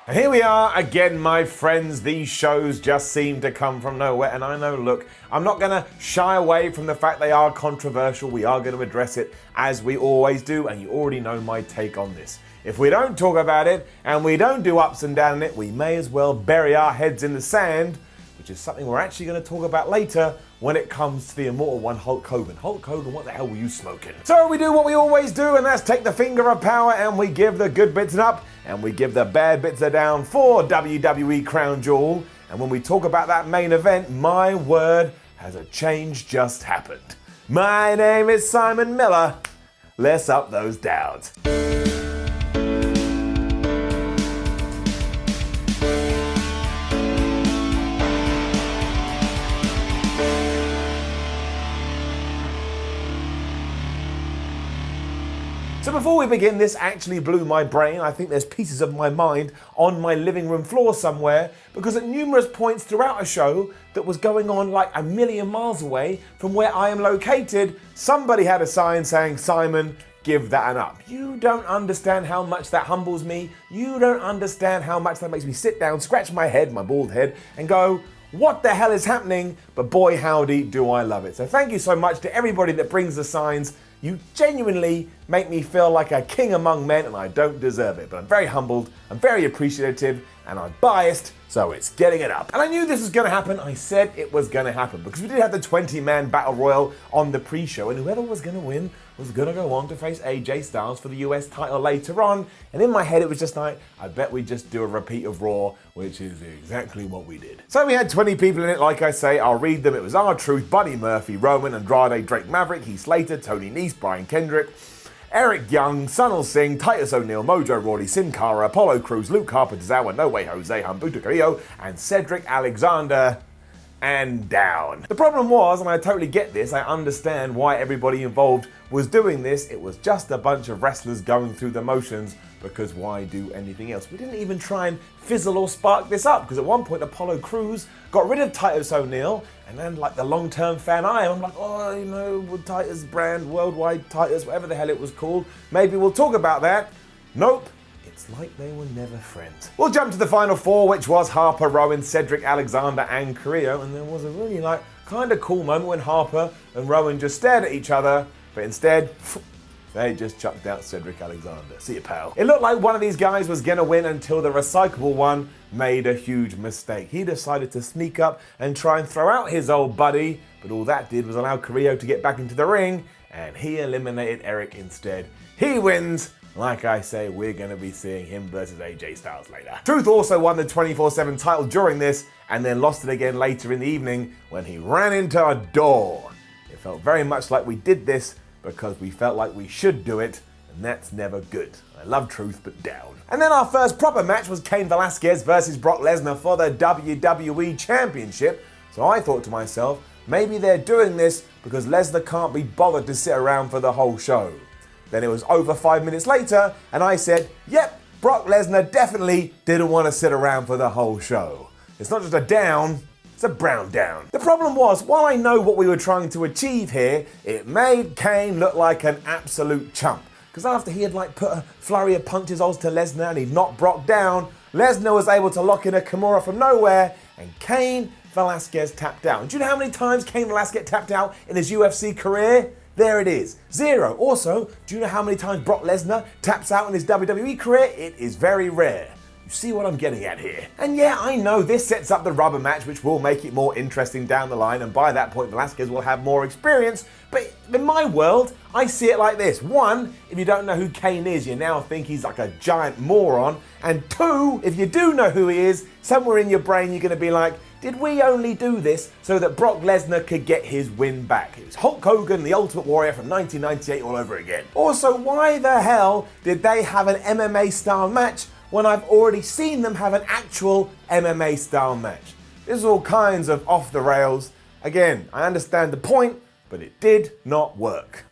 And here we are again, my friends. These shows just seem to come from nowhere. And I know, look, I'm not going to shy away from the fact they are controversial. We are going to address it as we always do. And you already know my take on this. If we don't talk about it and we don't do ups and downs in it, we may as well bury our heads in the sand, which is something we're actually going to talk about later when it comes to the immortal one, Hulk Hogan. Hulk Hogan, what the hell were you smoking? So we do what we always do, and that's take the finger of power and we give the good bits up and we give the bad bits a down for WWE Crown Jewel. And when we talk about that main event, my word, has a change just happened. My name is Simon Miller. Let's up those downs. So before we begin, this actually blew my brain. I think there's pieces of my mind on my living room floor somewhere, because at numerous points throughout a show that was going on like a million miles away from where I am located, somebody had a sign saying, "Simon, give that an up." You don't understand how much that humbles me. You don't understand how much that makes me sit down, scratch my head, my bald head, and go, what the hell is happening? But boy, howdy, do I love it. So thank you so much to everybody that brings the signs. You genuinely make me feel like a king among men, and I don't deserve it. But I'm very humbled, I'm very appreciative, and I'm biased, so it's getting it up. And I knew this was going to happen. I said it was going to happen, because we did have the 20-man battle royal on the pre-show, and whoever was going to win was going to go on to face AJ Styles for the US title later on. And in my head, it was just like, I bet we just do a repeat of Raw, which is exactly what we did. So we had 20 people in it, like I say. I'll read them. It was R-Truth, Buddy Murphy, Roman, Andrade, Drake Maverick, Heath Slater, Tony Nese, Brian Kendrick, Eric Young, Sunil Singh, Titus O'Neil, Mojo Rawley, Sin Cara, Apollo Crews, Luke Harper, Tozawa, No Way Jose, Humberto Carrillo, and Cedric Alexander, and down. The problem was, and I totally get this, I understand why everybody involved was doing this. It was just a bunch of wrestlers going through the motions, because why do anything else? We didn't even try and fizzle or spark this up, because at one point Apollo Crews got rid of Titus O'Neil, and then like the long-term fan I am, I'm like, oh, you know, Titus brand, worldwide Titus, whatever the hell it was called, maybe we'll talk about that. Nope. It's like they were never friends. We'll jump to the final four, which was Harper, Rowan, Cedric Alexander, and Carrillo. And there was a really kind of cool moment when Harper and Rowan just stared at each other, but instead, they just chucked out Cedric Alexander. See you, pal. It looked like one of these guys was gonna win until the recyclable one made a huge mistake. He decided to sneak up and try and throw out his old buddy, but all that did was allow Carrillo to get back into the ring, and he eliminated Eric instead. He wins. Like I say, we're going to be seeing him versus AJ Styles later. Truth also won the 24/7 title during this, and then lost it again later in the evening when he ran into a door. It felt very much like we did this because we felt like we should do it, and that's never good. I love Truth, but down. And then our first proper match was Cain Velasquez versus Brock Lesnar for the WWE Championship. So I thought to myself, maybe they're doing this because Lesnar can't be bothered to sit around for the whole show. Then it was over 5 minutes later, and I said, yep, Brock Lesnar definitely didn't want to sit around for the whole show. It's not just a down, it's a brown down. The problem was, while I know what we were trying to achieve here, it made Cain look like an absolute chump. Because after he had put a flurry of punches onto Lesnar and he'd knocked Brock down, Lesnar was able to lock in a Kimura from nowhere, and Cain Velasquez tapped out. And do you know how many times Cain Velasquez tapped out in his UFC career? There it is, 0. Also, do you know how many times Brock Lesnar taps out in his WWE career? It is very rare. You see what I'm getting at here? And yeah, I know this sets up the rubber match, which will make it more interesting down the line, and by that point Velasquez will have more experience, but in my world, I see it like this. 1, if you don't know who Cain is, you now think he's like a giant moron, and 2, if you do know who he is, somewhere in your brain you're going to be like, did we only do this so that Brock Lesnar could get his win back? It was Hulk Hogan, the Ultimate Warrior from 1998 all over again. Also, why the hell did they have an MMA style match when I've already seen them have an actual MMA style match? This is all kinds of off the rails. Again, I understand the point, but it did not work.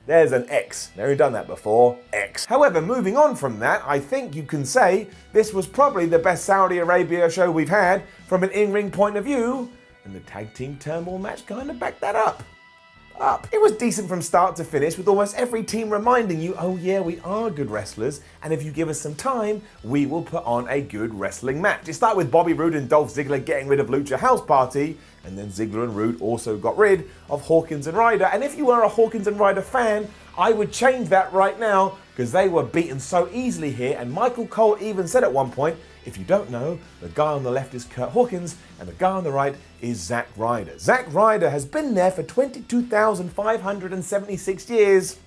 There's an X. Never done that before. X. However, moving on from that, I think you can say this was probably the best Saudi Arabia show we've had from an in-ring point of view, and the tag team turmoil match kind of backed that up. up. It was decent from start to finish, with almost every team reminding you, oh yeah, we are good wrestlers, and if you give us some time, we will put on a good wrestling match. It started with Bobby Roode and Dolph Ziggler getting rid of Lucha House Party, and then Ziggler and Roode also got rid of Hawkins and Ryder. And if you are a Hawkins and Ryder fan, I would change that right now, because they were beaten so easily here, and Michael Cole even said at one point, if you don't know, the guy on the left is Kurt Hawkins and the guy on the right is Zack Ryder. Zack Ryder has been there for 22,576 years.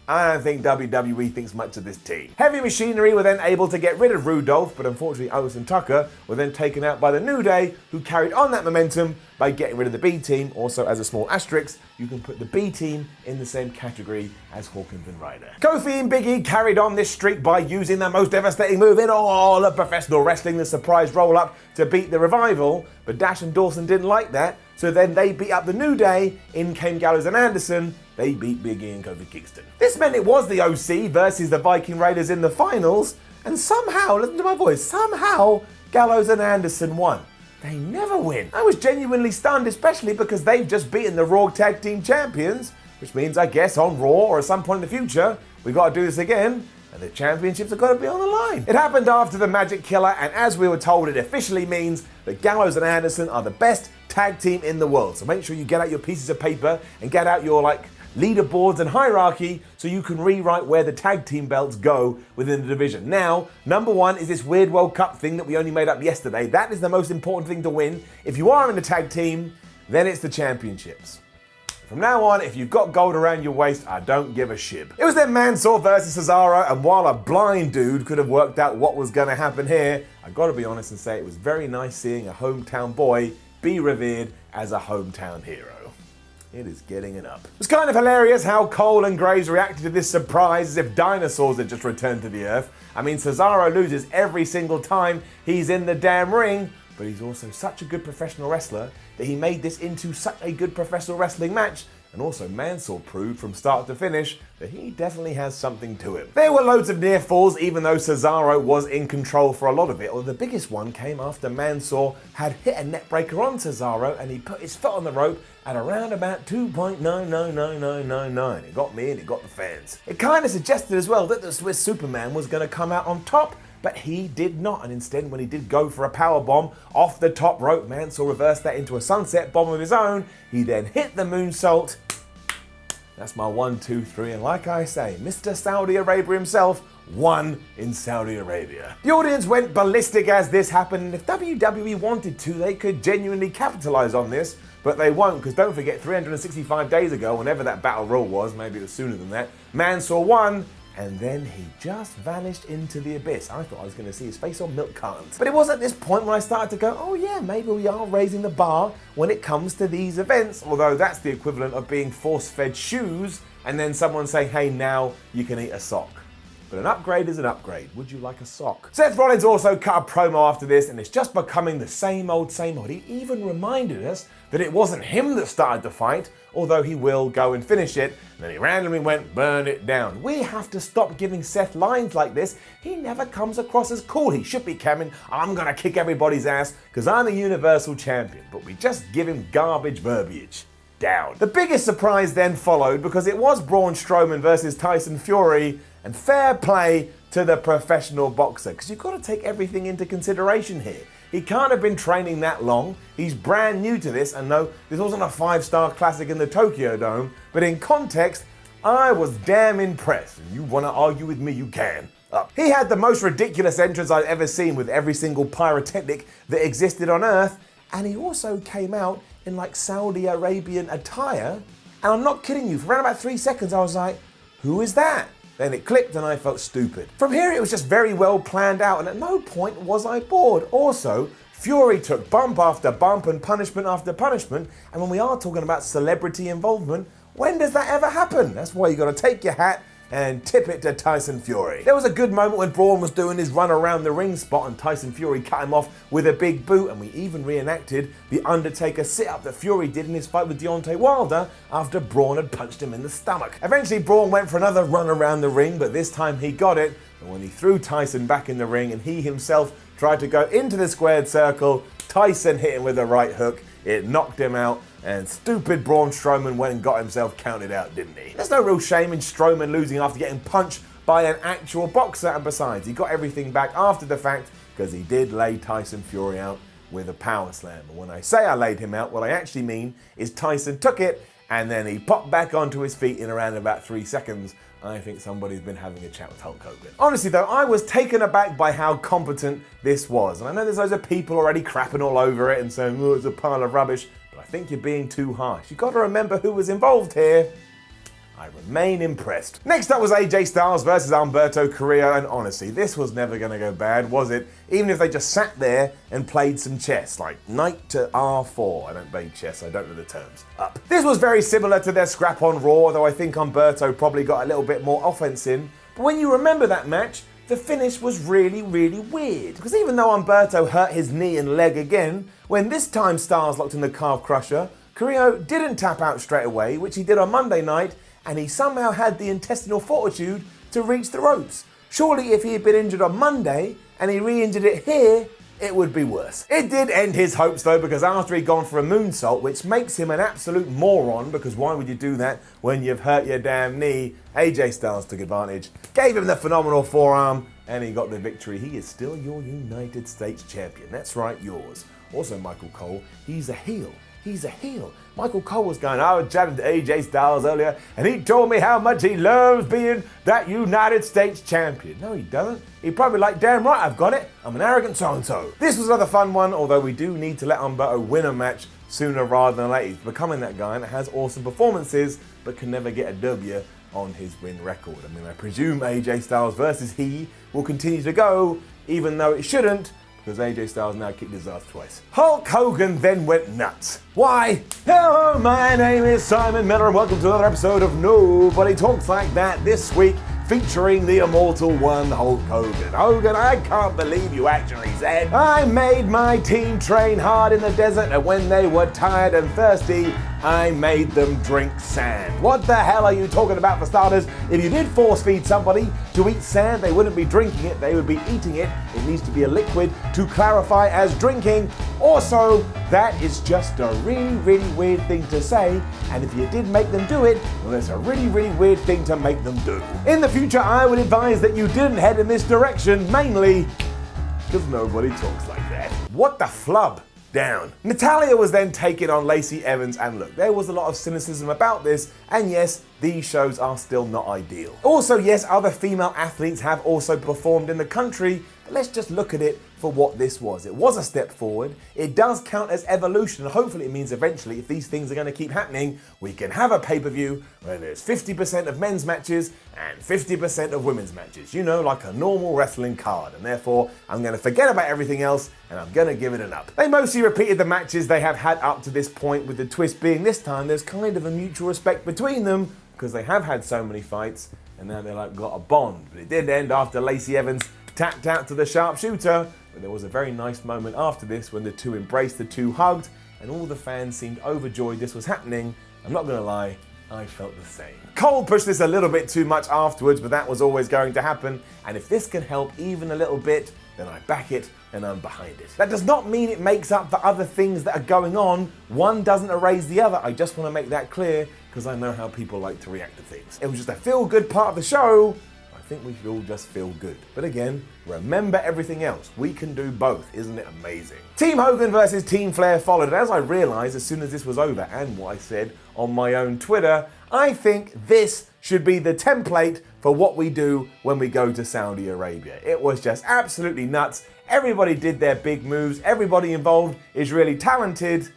I don't think WWE thinks much of this team. Heavy Machinery were then able to get rid of Rudolph, but unfortunately Otis and Tucker were then taken out by the New Day, who carried on that momentum by getting rid of the B team. Also, as a small asterisk, you can put the B team in the same category as Hawkins and Ryder. Kofi and Big E carried on this streak by using the most devastating move in all of professional wrestling, the surprise roll-up, to beat the Revival, but Dash and Dawson didn't like that, so then they beat up the New Day. In came Gallows and Anderson. They beat Big E and Kofi Kingston. This meant it was the OC versus the Viking Raiders in the finals, and somehow, listen to my voice, somehow Gallows and Anderson won. They never win. I was genuinely stunned, especially because they've just beaten the Raw Tag Team Champions, which means, I guess, on Raw or at some point in the future, we've got to do this again, and the championships have got to be on the line. It happened after the Magic Killer, and as we were told, it officially means that Gallows and Anderson are the best tag team in the world. So make sure you get out your pieces of paper and get out your, leaderboards and hierarchy so you can rewrite where the tag team belts go within the division. Now, number one is this weird World Cup thing that we only made up yesterday. That is the most important thing to win. If you are in the tag team, then it's the championships. From now on, if you've got gold around your waist, I don't give a shib. It was then Mansoor versus Cesaro, and while a blind dude could have worked out what was going to happen here, I gotta be honest and say it was very nice seeing a hometown boy be revered as a hometown hero. It is getting it up. It was kind of hilarious how Cole and Graves reacted to this surprise as if dinosaurs had just returned to the earth. I mean, Cesaro loses every single time he's in the damn ring, but he's also such a good professional wrestler that he made this into such a good professional wrestling match. And also Mansoor proved from start to finish that he definitely has something to him. There were loads of near falls, even though Cesaro was in control for a lot of it. Although the biggest one came after Mansoor had hit a neck breaker on Cesaro and he put his foot on the rope at around about 2.999999. It got me and it got the fans. It kind of suggested as well that the Swiss Superman was going to come out on top, but he did not, and instead when he did go for a power bomb off the top rope, Mansoor reversed that into a sunset bomb of his own. He then hit the moonsault. That's my 1, 2, 3, and like I say, Mr. Saudi Arabia himself won in Saudi Arabia. The audience went ballistic as this happened, and if WWE wanted to, they could genuinely capitalize on this, but they won't, because don't forget, 365 days ago, whenever that battle royal was, maybe it was sooner than that, Mansoor won, and then he just vanished into the abyss. I thought I was going to see his face on milk cartons. But it was at this point when I started to go, oh yeah, maybe we are raising the bar when it comes to these events, although that's the equivalent of being force-fed shoes and then someone saying, hey, now you can eat a sock. But an upgrade is an upgrade. Would you like a sock? Seth Rollins also cut a promo after this, and it's just becoming the same old, same old. He even reminded us that it wasn't him that started the fight, although he will go and finish it. And then he randomly went, burn it down. We have to stop giving Seth lines like this. He never comes across as cool. He should be coming, I'm gonna kick everybody's ass because I'm the Universal Champion. But we just give him garbage verbiage. Down. The biggest surprise then followed because it was Braun Strowman versus Tyson Fury, and fair play to the professional boxer, because you've got to take everything into consideration here. He can't have been training that long. He's brand new to this, and no, this wasn't a 5-star classic in the Tokyo Dome, but in context, I was damn impressed. And you want to argue with me, you can. Up. He had the most ridiculous entrance I've ever seen with every single pyrotechnic that existed on Earth, and he also came out in Saudi Arabian attire, and I'm not kidding you, for around about 3 seconds I was like, who is that? Then it clicked and I felt stupid. From here it was just very well planned out, and at no point was I bored. Also, Fury took bump after bump and punishment after punishment, and when we are talking about celebrity involvement, when does that ever happen? That's why you got to take your hat and tip it to Tyson Fury. There was a good moment when Braun was doing his run around the ring spot and Tyson Fury cut him off with a big boot, and we even reenacted the Undertaker sit-up that Fury did in his fight with Deontay Wilder after Braun had punched him in the stomach. Eventually Braun went for another run around the ring, but this time he got it, and when he threw Tyson back in the ring and he himself tried to go into the squared circle, Tyson hit him with a right hook. It knocked him out, and stupid Braun Strowman went and got himself counted out, didn't he? There's no real shame in Strowman losing after getting punched by an actual boxer, and besides, he got everything back after the fact because he did lay Tyson Fury out with a power slam. And when I say I laid him out, what I actually mean is Tyson took it and then he popped back onto his feet in around about 3 seconds. I think somebody's been having a chat with Hulk Hogan. Honestly though, I was taken aback by how competent this was. And I know there's loads of people already crapping all over it and saying, oh, it's a pile of rubbish. But I think you're being too harsh. You've got to remember who was involved here. I remain impressed. Next up was AJ Styles versus Humberto Carrillo, and honestly, this was never going to go bad, was it? Even if they just sat there and played some chess, like knight to R4. I don't play chess, I don't know the terms. Up. This was very similar to their scrap on Raw, though I think Humberto probably got a little bit more offense in. But when you remember that match, the finish was really, really weird. Because even though Humberto hurt his knee and leg again, when this time Styles locked in the calf crusher, Carrillo didn't tap out straight away, which he did on Monday night, and he somehow had the intestinal fortitude to reach the ropes. Surely if he had been injured on Monday and he re-injured it here, it would be worse. It did end his hopes though, because after he'd gone for a moonsault, which makes him an absolute moron, because why would you do that when you've hurt your damn knee? AJ Styles took advantage, gave him the phenomenal forearm, and he got the victory. He is still your United States champion. That's right, yours. Also Michael Cole, he's a heel. He's a heel. Michael Cole was going, I was chatting to AJ Styles earlier, and he told me how much he loves being that United States champion. No, he doesn't. He'd probably like, damn right, I've got it. I'm an arrogant so-and-so. This was another fun one, although we do need to let Humberto win a match sooner rather than later. He's becoming that guy that has awesome performances, but can never get a W on his win record. I mean, I presume AJ Styles versus he will continue to go, even though it shouldn't, because AJ Styles now kicked his ass twice. Hulk Hogan then went nuts. Why? Hello, my name is Simon Miller and welcome to another episode of Nobody Talks Like That, this week featuring the immortal one, Hulk Hogan. Hogan, I can't believe you actually said, I made my team train hard in the desert, and when they were tired and thirsty, I made them drink sand. What the hell are you talking about, for starters? If you did force feed somebody to eat sand, they wouldn't be drinking it, they would be eating it. It needs to be a liquid to clarify as drinking. Also, that is just a really, really weird thing to say, and if you did make them do it, well, it's a really, really weird thing to make them do. In the future, I would advise that you didn't head in this direction, mainly because nobody talks like that. What the flub? Down. Natalya was then taking on Lacey Evans, and look, there was a lot of cynicism about this, and yes, these shows are still not ideal. Also, yes, other female athletes have also performed in the country, but let's just look at it for what this was. It was a step forward. It does count as evolution, and hopefully it means eventually, if these things are going to keep happening, we can have a pay-per-view where there's 50% of men's matches and 50% of women's matches. You know, like a normal wrestling card, and therefore I'm going to forget about everything else and I'm going to give it an up. They mostly repeated the matches they have had up to this point, with the twist being this time there's kind of a mutual respect between them, because they have had so many fights and now they're like got a bond. But it did end after Lacey Evans tapped out to the sharpshooter, but there was a very nice moment after this when the two embraced, the two hugged, and all the fans seemed overjoyed this was happening. I'm not gonna lie, I felt the same. Cole pushed this a little bit too much afterwards, but that was always going to happen, and if this can help even a little bit, then I back it and I'm behind it. That does not mean it makes up for other things that are going on. One doesn't erase the other. I just want to make that clear, because I know how people like to react to things. It was just a feel-good part of the show. I think we should all just feel good. But again, remember everything else. We can do both. Isn't it amazing? Team Hogan versus Team Flair followed, and as I realized as soon as this was over, and what I said on my own Twitter, I think this should be the template for what we do when we go to Saudi Arabia. It was just absolutely nuts. Everybody did their big moves. Everybody involved is really talented.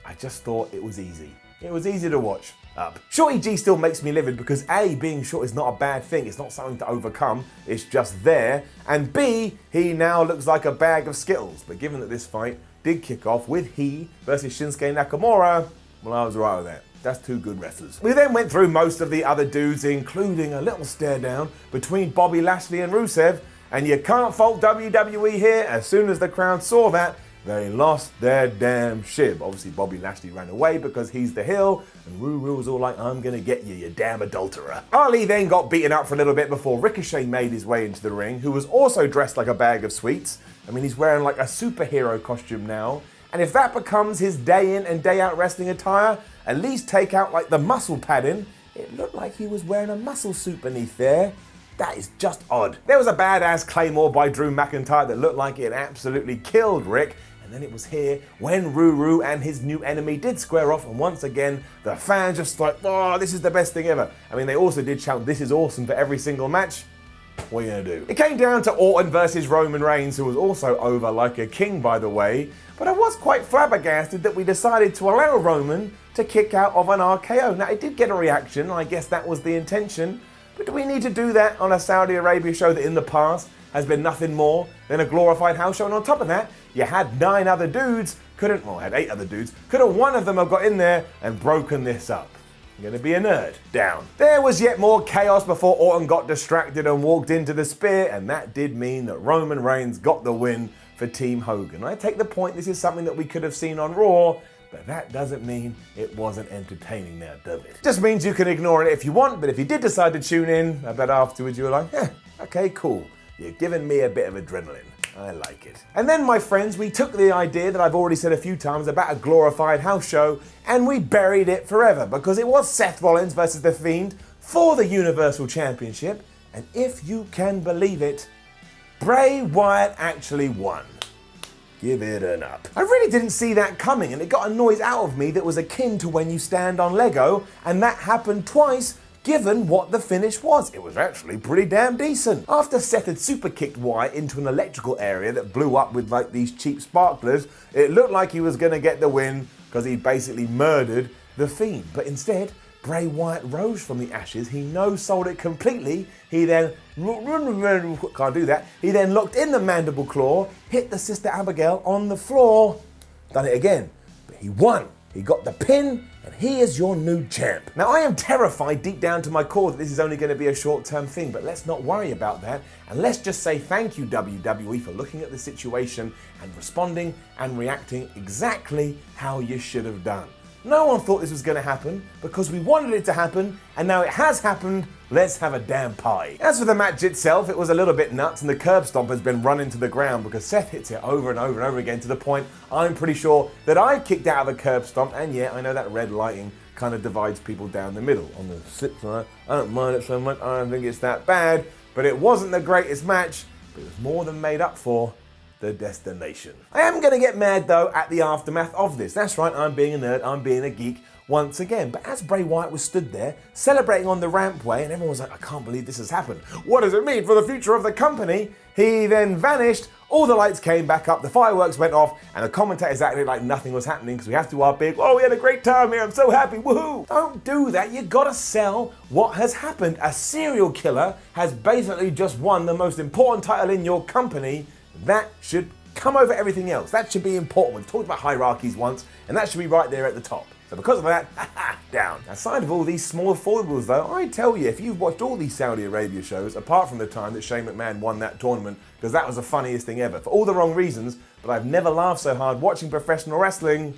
I just thought it was easy. It was easy to watch. Up. Shorty G still makes me livid because A, being short is not a bad thing. It's not something to overcome. It's just there. And B, he now looks like a bag of Skittles. But given that this fight did kick off with he versus Shinsuke Nakamura, well, I was right with that. That's two good wrestlers. We then went through most of the other dudes, including a little stare down between Bobby Lashley and Rusev. And you can't fault WWE here. As soon as the crowd saw that, they lost their damn shib. Obviously, Bobby Lashley ran away because he's the heel, and Ruru was all like, I'm gonna get you, you damn adulterer. Ali then got beaten up for a little bit before Ricochet made his way into the ring, who was also dressed like a bag of sweets. I mean, he's wearing like a superhero costume now, And if that becomes his day in and day out wrestling attire, at least take out like the muscle padding. It looked like he was wearing a muscle suit beneath there. That is just odd. There was a badass Claymore by Drew McIntyre that looked like it absolutely killed Rick. And then it was here when Ruru and his new enemy did square off, and once again, the fans just like, oh, this is the best thing ever. I mean, they also did shout, this is awesome for every single match. What are you gonna do? It came down to Orton versus Roman Reigns, who was also over like a king, by the way. But I was quite flabbergasted that we decided to allow Roman to kick out of an RKO. Now, it did get a reaction, and I guess that was the intention. But do we need to do that on a Saudi Arabia show that in the past has been nothing more than a glorified house show? And on top of that, you had 9 other dudes, had 8 other dudes, couldn't one of them have got in there and broken this up? I'm gonna be a nerd. Down. There was yet more chaos before Orton got distracted and walked into the spear, and that did mean that Roman Reigns got the win for Team Hogan. I take the point, this is something that we could have seen on Raw, but that doesn't mean it wasn't entertaining now, does it? Just means you can ignore it if you want, but if you did decide to tune in, I bet afterwards you were like, okay, cool. You're giving me a bit of adrenaline. I like it. And then, my friends, we took the idea that I've already said a few times about a glorified house show, and we buried it forever, because it was Seth Rollins versus The Fiend for the Universal Championship, and if you can believe it, Bray Wyatt actually won. Give it an up. I really didn't see that coming, and it got a noise out of me that was akin to when you stand on Lego, and that happened twice, given what the finish was. It was actually pretty damn decent. After Seth had super kicked Wyatt into an electrical area that blew up with like these cheap sparklers, it looked like he was gonna get the win because he basically murdered the Fiend. But instead, Bray Wyatt rose from the ashes. He no-sold it completely. He then, can't do that. He then locked in the mandible claw, hit the Sister Abigail on the floor, done it again, but he won. He got the pin, and he is your new champ. Now, I am terrified deep down to my core that this is only going to be a short-term thing, but let's not worry about that, and let's just say thank you, WWE, for looking at the situation and responding and reacting exactly how you should have done. No one thought this was going to happen because we wanted it to happen, and now it has happened. Let's have a damn party. As for the match itself, it was a little bit nuts, and the curb stomp has been run into the ground because Seth hits it over and over and over again to the point I'm pretty sure that I kicked out of a curb stomp, and yeah, I know that red lighting kind of divides people down the middle. On the slip side, I don't mind it so much, I don't think it's that bad, but it wasn't the greatest match, but it was more than made up for the destination. I am going to get mad though at the aftermath of this. That's right, I'm being a nerd, I'm being a geek once again. But as Bray Wyatt was stood there celebrating on the rampway and everyone was like, I can't believe this has happened. What does it mean for the future of the company? He then vanished, all the lights came back up, the fireworks went off, and the commentators acted like nothing was happening because we have to do our big, oh, we had a great time here, I'm so happy, woohoo. Don't do that, you gotta sell what has happened. A serial killer has basically just won the most important title in your company. That should come over everything else. That should be important. We've talked about hierarchies once, and that should be right there at the top. So because of that, down. Aside of all these small foibles though, I tell you, if you've watched all these Saudi Arabia shows, apart from the time that Shane McMahon won that tournament, because that was the funniest thing ever, for all the wrong reasons, but I've never laughed so hard watching professional wrestling.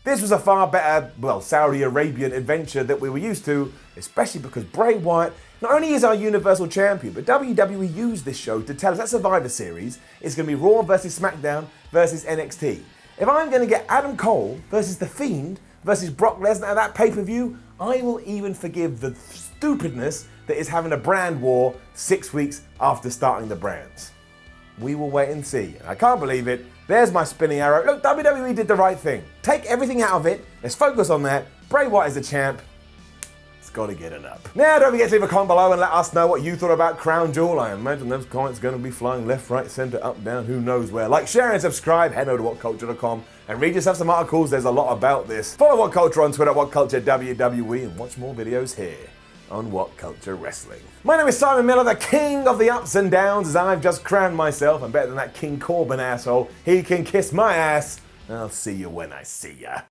This was a far better, Saudi Arabian adventure that we were used to, especially because Bray Wyatt not only is our Universal Champion, but WWE used this show to tell us that Survivor Series is going to be Raw versus SmackDown versus NXT. If I'm going to get Adam Cole versus The Fiend versus Brock Lesnar at that pay-per-view, I will even forgive the stupidness that is having a brand war 6 weeks after starting the brands. We will wait and see. And I can't believe it. There's my spinning arrow. Look, WWE did the right thing. Take everything out of it. Let's focus on that. Bray Wyatt is the champ. It's got to get an up. Now, don't forget to leave a comment below and let us know what you thought about Crown Jewel. I imagine those comments are going to be flying left, right, centre, up, down, who knows where. Like, share and subscribe. Head over to WhatCulture.com and read yourself some articles. There's a lot about this. Follow WhatCulture on Twitter, WhatCulture WWE, and watch more videos here on WhatCulture Wrestling. My name is Simon Miller, the king of the ups and downs, as I've just crowned myself. I'm better than that King Corbin asshole. He can kiss my ass. I'll see you when I see ya.